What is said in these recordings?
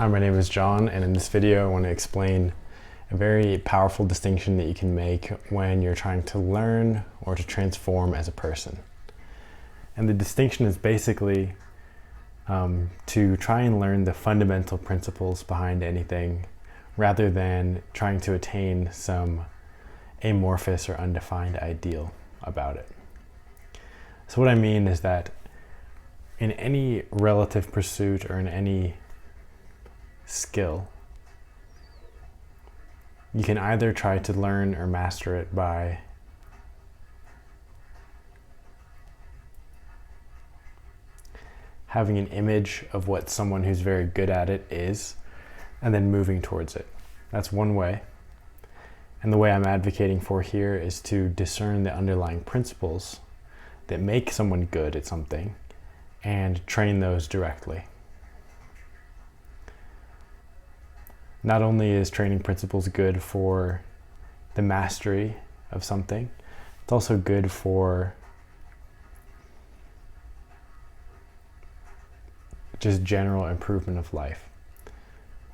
Hi, my name is John, and in this video I want to explain a very powerful distinction that you can make when you're trying to learn or to transform as a person. And the distinction is basically to try and learn the fundamental principles behind anything rather than trying to attain some amorphous or undefined ideal about it. So what I mean is that in any relative pursuit or in any skill, you can either try to learn or master it by having an image of what someone who's very good at it is and then moving towards it. That's one way. And the way I'm advocating for here is to discern the underlying principles that make someone good at something and train those directly. Not only is training principles good for the mastery of something, it's also good for just general improvement of life.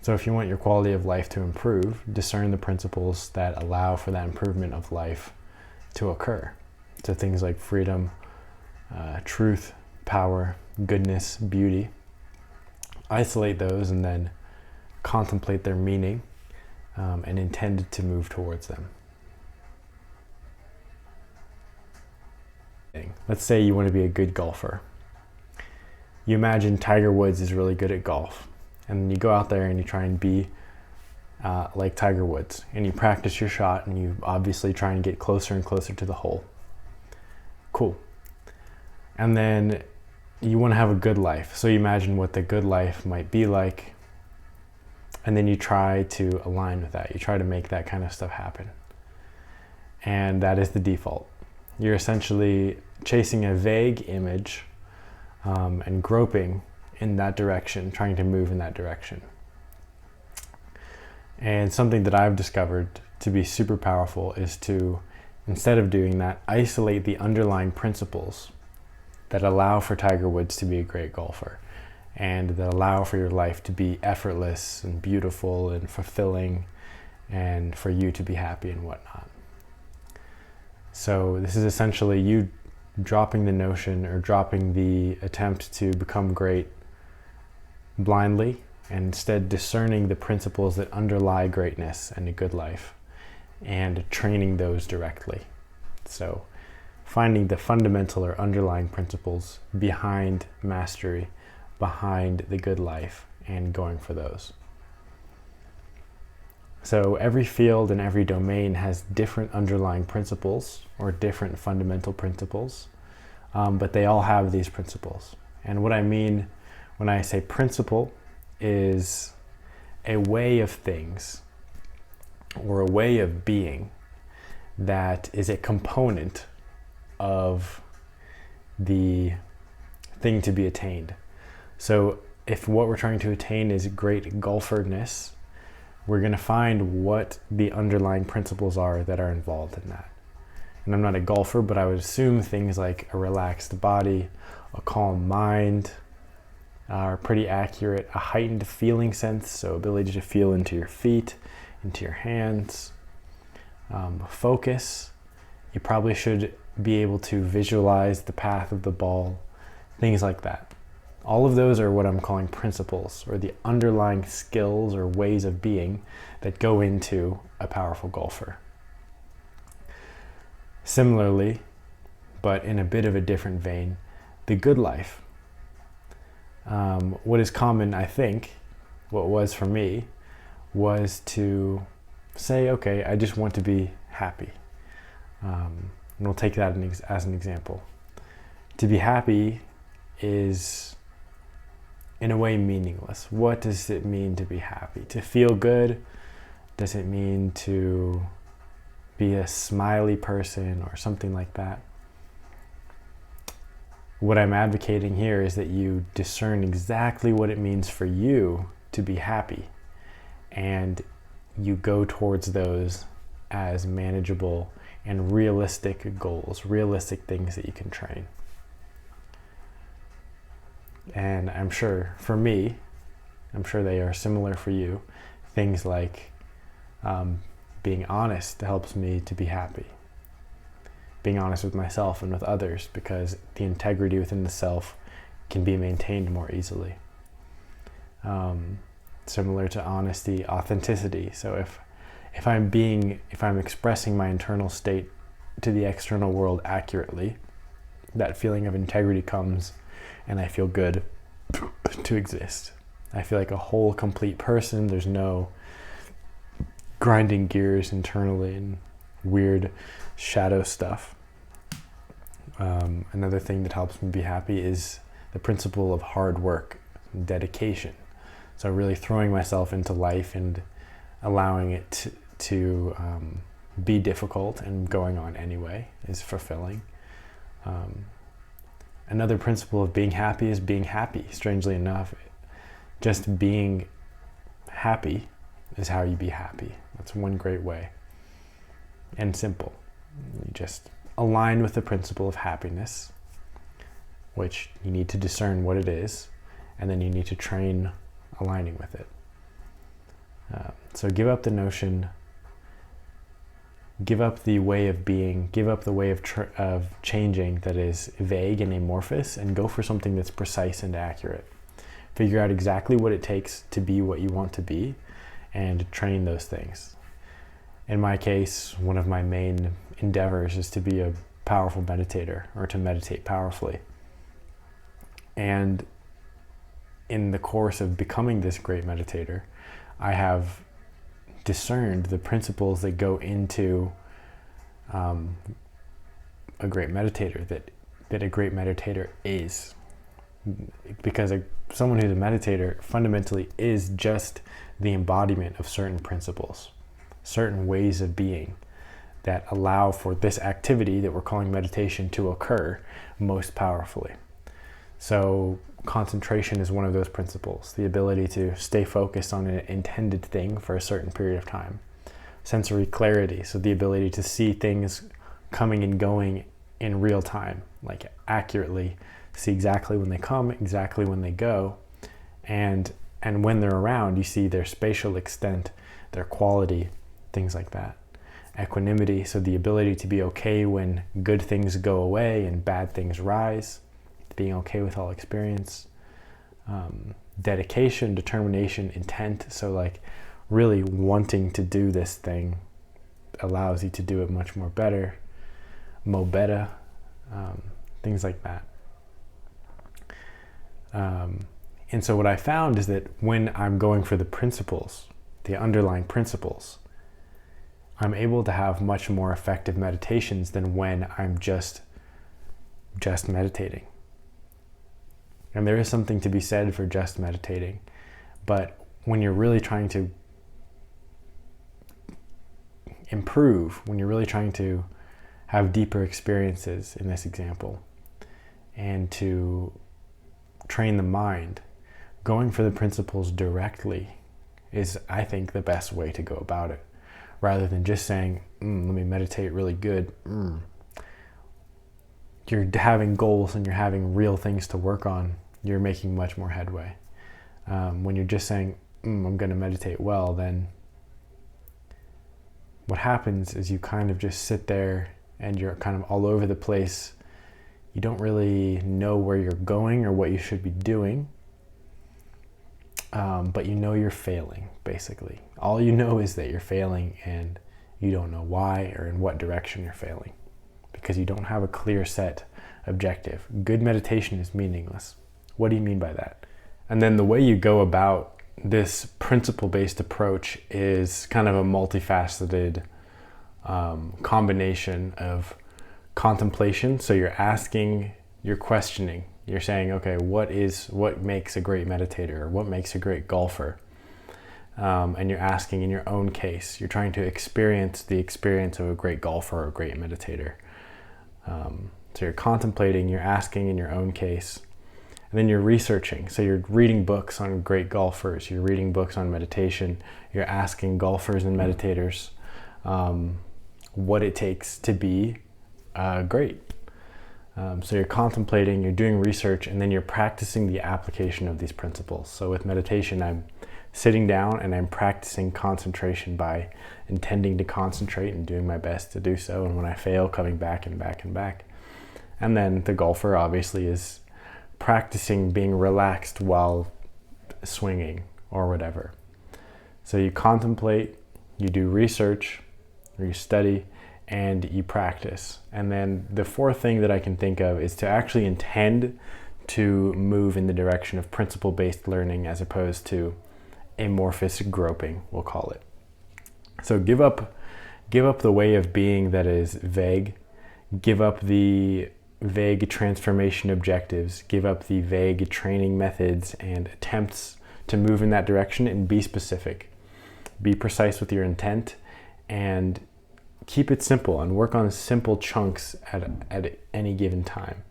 So if you want your quality of life to improve, discern the principles that allow for that improvement of life to occur. So things like freedom, truth, power, goodness, beauty. Isolate those and then contemplate their meaning and intend to move towards them. Let's say you want to be a good golfer. You imagine Tiger Woods is really good at golf, and you go out there and you try and be like Tiger Woods, and you practice your shot and you obviously try and get closer and closer to the hole. Cool. And then you want to have a good life, so you imagine what the good life might be like, and then you try to align with that. You try to make that kind of stuff happen. And that is the default. You're essentially chasing a vague image and groping in that direction, trying to move in that direction. And something that I've discovered to be super powerful is to, instead of doing that, isolate the underlying principles that allow for Tiger Woods to be a great golfer, and that allow for your life to be effortless and beautiful and fulfilling, and for you to be happy and whatnot. So this is essentially you dropping the notion or dropping the attempt to become great blindly, and instead discerning the principles that underlie greatness and a good life and training those directly. So finding the fundamental or underlying principles behind mastery, behind the good life, and going for those. So every field and every domain has different underlying principles or different fundamental principles, but they all have these principles. And what I mean when I say principle is a way of things or a way of being that is a component of the thing to be attained. So if what we're trying to attain is great golferness, we're going to find what the underlying principles are that are involved in that. And I'm not a golfer, but I would assume things like a relaxed body, a calm mind are pretty accurate. A heightened feeling sense, so ability to feel into your feet, into your hands. Focus, you probably should be able to visualize the path of the ball, things like that. All of those are what I'm calling principles, or the underlying skills or ways of being that go into a powerful golfer. Similarly, but in a bit of a different vein, the good life. What is common, I think, what was for me, was to say, okay, I just want to be happy. And we'll take that as an example. To be happy is in a way meaningless. What does it mean to be happy? To feel good? Does it mean to be a smiley person or something like that? What I'm advocating here is that you discern exactly what it means for you to be happy, and you go towards those as manageable and realistic goals, realistic things that you can train. And I'm sure for me, I'm sure they are similar for you. Things like being honest helps me to be happy. Being honest with myself and with others, because the integrity within the self can be maintained more easily. Similar to honesty, authenticity. So if I'm expressing my internal state to the external world accurately, that feeling of integrity comes, and I feel good to exist. I feel like a whole, complete person. There's no grinding gears internally and weird shadow stuff. Another thing that helps me be happy is the principle of hard work and dedication. So really throwing myself into life and allowing it to be difficult and going on anyway is fulfilling. Another principle of being happy is being happy. Strangely enough, just being happy is how you be happy. That's one great way. And simple. You just align with the principle of happiness, which you need to discern what it is, and then you need to train aligning with it. So give up the notion, give up the way of being, give up the way of changing that is vague and amorphous, and go for something that's precise and accurate. Figure out exactly what it takes to be what you want to be, and train those things. In my case, one of my main endeavors is to be a powerful meditator, or to meditate powerfully. And in the course of becoming this great meditator, I have discerned the principles that go into a great meditator, that a great meditator is. Because someone who's a meditator fundamentally is just the embodiment of certain principles, certain ways of being that allow for this activity that we're calling meditation to occur most powerfully. So concentration is one of those principles, the ability to stay focused on an intended thing for a certain period of time. Sensory clarity, so the ability to see things coming and going in real time, like accurately, see exactly when they come, exactly when they go, and when they're around, you see their spatial extent, their quality, things like that. Equanimity, so the ability to be okay when good things go away and bad things rise, being okay with all experience. Dedication, determination, intent, so like really wanting to do this thing allows you to do it much more better, things like that. And so what I found is that when I'm going for the principles, the underlying principles, I'm able to have much more effective meditations than when I'm just meditating. And there is something to be said for just meditating. But when you're really trying to improve, when you're really trying to have deeper experiences in this example, and to train the mind, going for the principles directly is, I think, the best way to go about it. Rather than just saying, let me meditate really good. You're having goals and you're having real things to work on, you're making much more headway. When you're just saying, I'm going to meditate well, then what happens is you kind of just sit there and you're kind of all over the place. You don't really know where you're going or what you should be doing, but you know you're failing, basically. All you know is that you're failing, and you don't know why or in what direction you're failing, because you don't have a clear set objective. Good meditation is meaningless. What do you mean by that? And then the way you go about this principle-based approach is kind of a multifaceted combination of contemplation. So you're asking, you're questioning, you're saying, okay, what makes a great meditator, or what makes a great golfer? And you're asking in your own case, you're trying to experience the experience of a great golfer or a great meditator. So you're contemplating, you're asking in your own case, and then you're researching. So you're reading books on great golfers, you're reading books on meditation, you're asking golfers and meditators what it takes to be great. So you're contemplating, you're doing research, and then you're practicing the application of these principles. So with meditation, I'm sitting down and I'm practicing concentration by intending to concentrate and doing my best to do so. And when I fail, coming back and back and back. And then the golfer obviously is practicing being relaxed while swinging or whatever. So you contemplate, you do research, or you study, and you practice. And then the fourth thing that I can think of is to actually intend to move in the direction of principle-based learning as opposed to amorphous groping, we'll call it. So give up the way of being that is vague. Give up the vague transformation objectives. Give up the vague training methods and attempts to move in that direction, and be specific. Be precise with your intent and keep it simple, and work on simple chunks at any given time.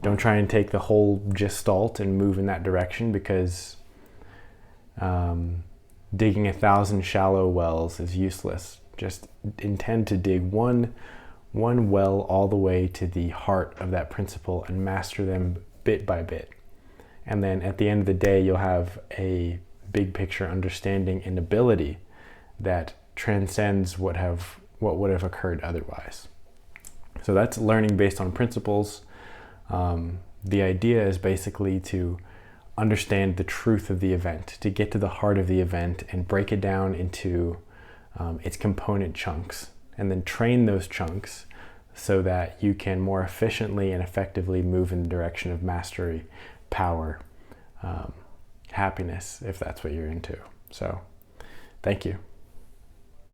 Don't try and take the whole gestalt and move in that direction, because digging 1,000 shallow wells is useless. Just intend to dig one well all the way to the heart of that principle and master them bit by bit. And then at the end of the day, you'll have a big picture understanding and ability that transcends what would have occurred otherwise. So that's learning based on principles. The idea is basically to understand the truth of the event, to get to the heart of the event and break it down into its component chunks, and then train those chunks so that you can more efficiently and effectively move in the direction of mastery, power, happiness, if that's what you're into. So, thank you.